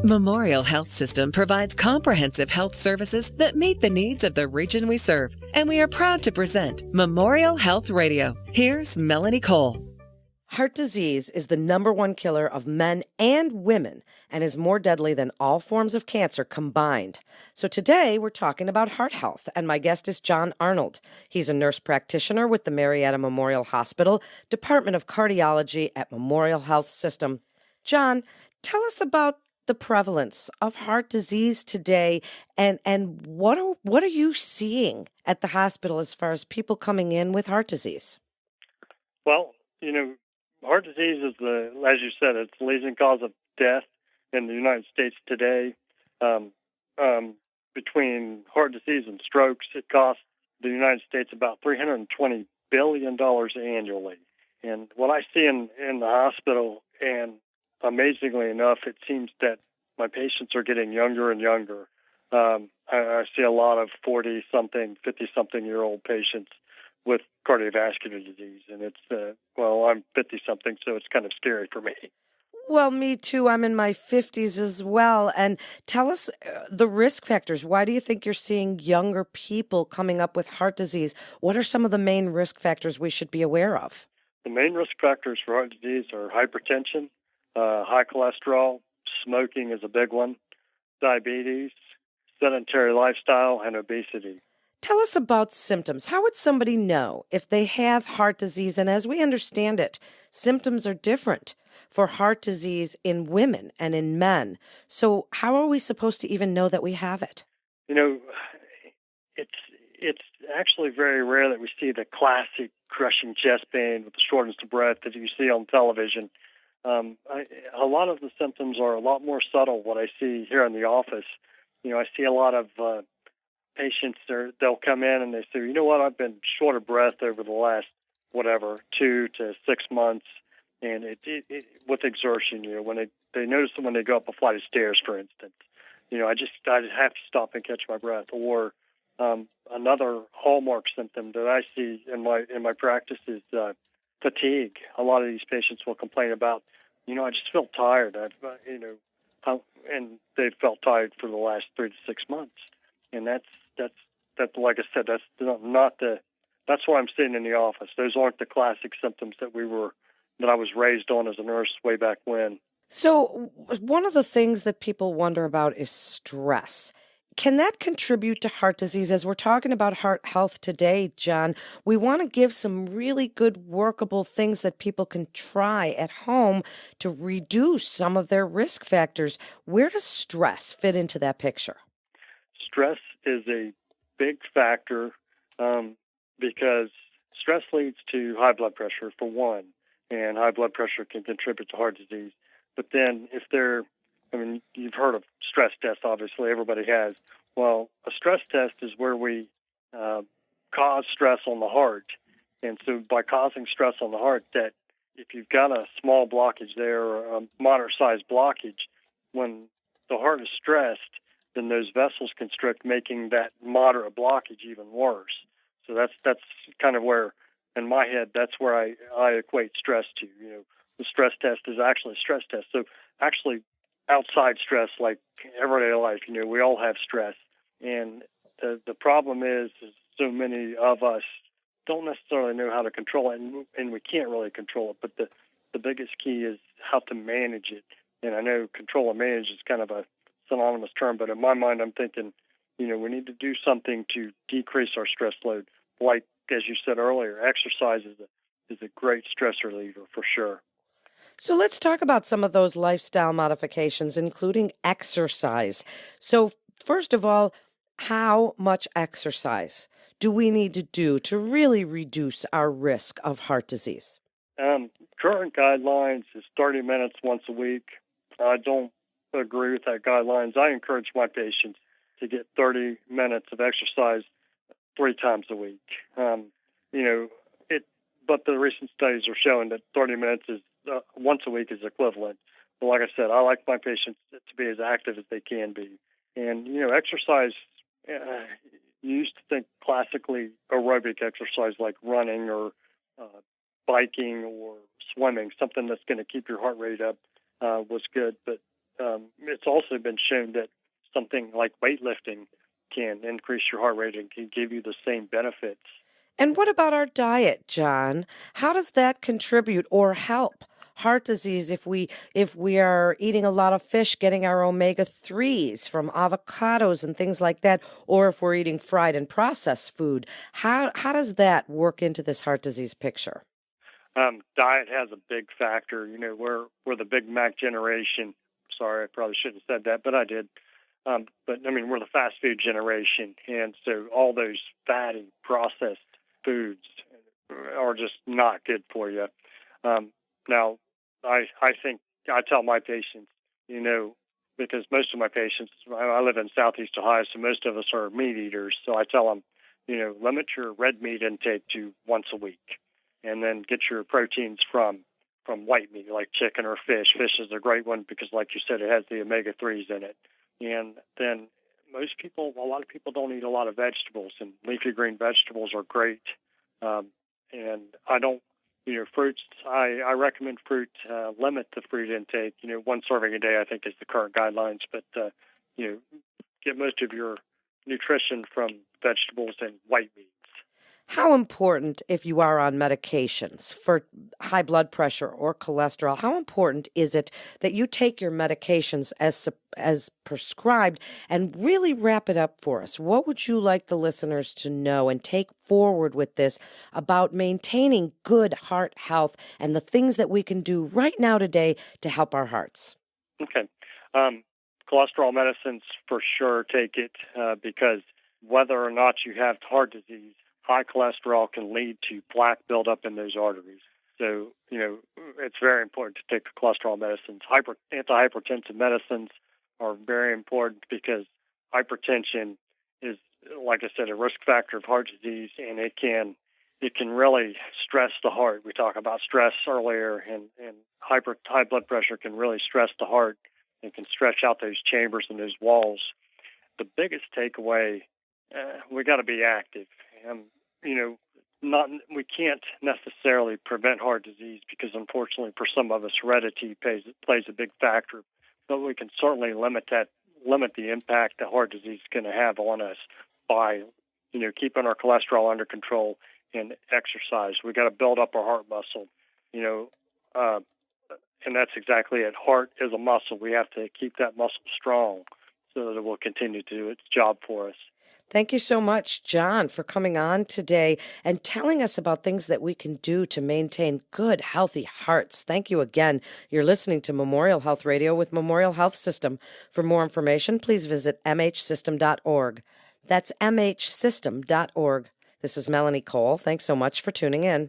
Memorial Health System provides comprehensive health services that meet the needs of the region we serve, and we are proud to present Memorial Health Radio. Here's Melanie Cole. Heart disease is the number one killer of men and women and is more deadly than all forms of cancer combined. So today we're talking about heart health, and my guest is John Arnold. He's a nurse practitioner with the Marietta Memorial Hospital, Department of Cardiology at Memorial Health System. John, tell us about the prevalence of heart disease today, and what are you seeing at the hospital as far as people coming in with heart disease? Well, heart disease is as you said, it's the leading cause of death in the United States today. Between heart disease and strokes, it costs the United States about $320 billion annually. And what I see in the hospital, and amazingly enough, it seems that my patients are getting younger and younger. I see a lot of 40-something, 50-something-year-old patients with cardiovascular disease, and I'm 50-something, so it's kind of scary for me. Well, me too. I'm in my 50s as well. And tell us the risk factors. Why do you think you're seeing younger people coming up with heart disease? What are some of the main risk factors we should be aware of? The main risk factors for heart disease are hypertension, high cholesterol, smoking is a big one, diabetes, sedentary lifestyle, and obesity. Tell us about symptoms. How would somebody know if they have heart disease? And as we understand it, symptoms are different for heart disease in women and in men. So how are we supposed to even know that we have it? It's actually very rare that we see the classic crushing chest pain with the shortness of breath that you see on television. A lot of the symptoms are a lot more subtle. What I see here in the office, I see a lot of patients, they'll come in and they say, I've been short of breath over the last, 2 to 6 months, and it with exertion, when they notice it when they go up a flight of stairs, for instance. I have to stop and catch my breath. Or another hallmark symptom that I see in my practice is fatigue. A lot of these patients will complain about, I just feel tired. And they've felt tired for the last 3 to 6 months, and that's like I said, that's why I'm sitting in the office. Those aren't the classic symptoms that I was raised on as a nurse way back when. So one of the things that people wonder about is stress. Can that contribute to heart disease? As we're talking about heart health today, John, we want to give some really good workable things that people can try at home to reduce some of their risk factors. Where does stress fit into that picture? Stress is a big factor because stress leads to high blood pressure, for one, and high blood pressure can contribute to heart disease. But then you've heard of stress tests, obviously, everybody has. Well, a stress test is where we cause stress on the heart. And so by causing stress on the heart, that if you've got a small blockage there or a moderate-sized blockage, when the heart is stressed, then those vessels constrict, making that moderate blockage even worse. So that's kind of where, in my head, that's where I equate stress to. The stress test is actually a stress test. So actually, outside stress, like everyday life, we all have stress. And the problem is so many of us don't necessarily know how to control it, and we can't really control it. But the biggest key is how to manage it. And I know control and manage is kind of a synonymous term, but in my mind, I'm thinking, we need to do something to decrease our stress load. Like, as you said earlier, exercise is a great stress reliever for sure. So let's talk about some of those lifestyle modifications, including exercise. So first of all, how much exercise do we need to do to really reduce our risk of heart disease? Current guidelines is 30 minutes once a week. I don't agree with that guidelines. I encourage my patients to get 30 minutes of exercise 3 times a week. But the recent studies are showing that 30 minutes is once a week is equivalent. But like I said, I like my patients to be as active as they can be. And, exercise, you used to think classically aerobic exercise like running or biking or swimming, something that's going to keep your heart rate up was good. But it's also been shown that something like weightlifting can increase your heart rate and can give you the same benefits. And what about our diet, John? How does that contribute or help heart disease if we are eating a lot of fish, getting our omega-3s from avocados and things like that, or if we're eating fried and processed food? How does that work into this heart disease picture? Diet has a big factor. We're the Big Mac generation. Sorry, I probably shouldn't have said that, but I did. But I mean, we're the fast food generation, and so all those fatty, processed foods are just not good for you. Now, I think I tell my patients, because most of my patients, I live in Southeast Ohio, so most of us are meat eaters. So I tell them, limit your red meat intake to once a week, and then get your proteins from white meat like chicken or fish. Fish is a great one because, like you said, it has the omega-3s in it. And then a lot of people don't eat a lot of vegetables, and leafy green vegetables are great. And I don't, fruits, I recommend fruit, limit the fruit intake. One serving a day, I think, is the current guidelines, but, get most of your nutrition from vegetables and white meats. How important, if you are on medications for high blood pressure or cholesterol, how important is it that you take your medications as prescribed and really wrap it up for us? What would you like the listeners to know and take forward with this about maintaining good heart health and the things that we can do right now today to help our hearts? Okay. Cholesterol medicines, for sure, take it because whether or not you have heart disease, high cholesterol can lead to plaque buildup in those arteries. So, it's very important to take the cholesterol medicines. Antihypertensive medicines are very important because hypertension is, like I said, a risk factor of heart disease, and it can really stress the heart. We talked about stress earlier, and high blood pressure can really stress the heart and can stretch out those chambers and those walls. The biggest takeaway, we got to be active. We can't necessarily prevent heart disease because, unfortunately, for some of us, heredity plays a big factor. But we can certainly limit the impact that heart disease is going to have on us by, keeping our cholesterol under control and exercise. We got to build up our heart muscle, and that's exactly it. Heart is a muscle. We have to keep that muscle strong so that it will continue to do its job for us. Thank you so much, John, for coming on today and telling us about things that we can do to maintain good, healthy hearts. Thank you again. You're listening to Memorial Health Radio with Memorial Health System. For more information, please visit mhsystem.org. That's mhsystem.org. This is Melanie Cole. Thanks so much for tuning in.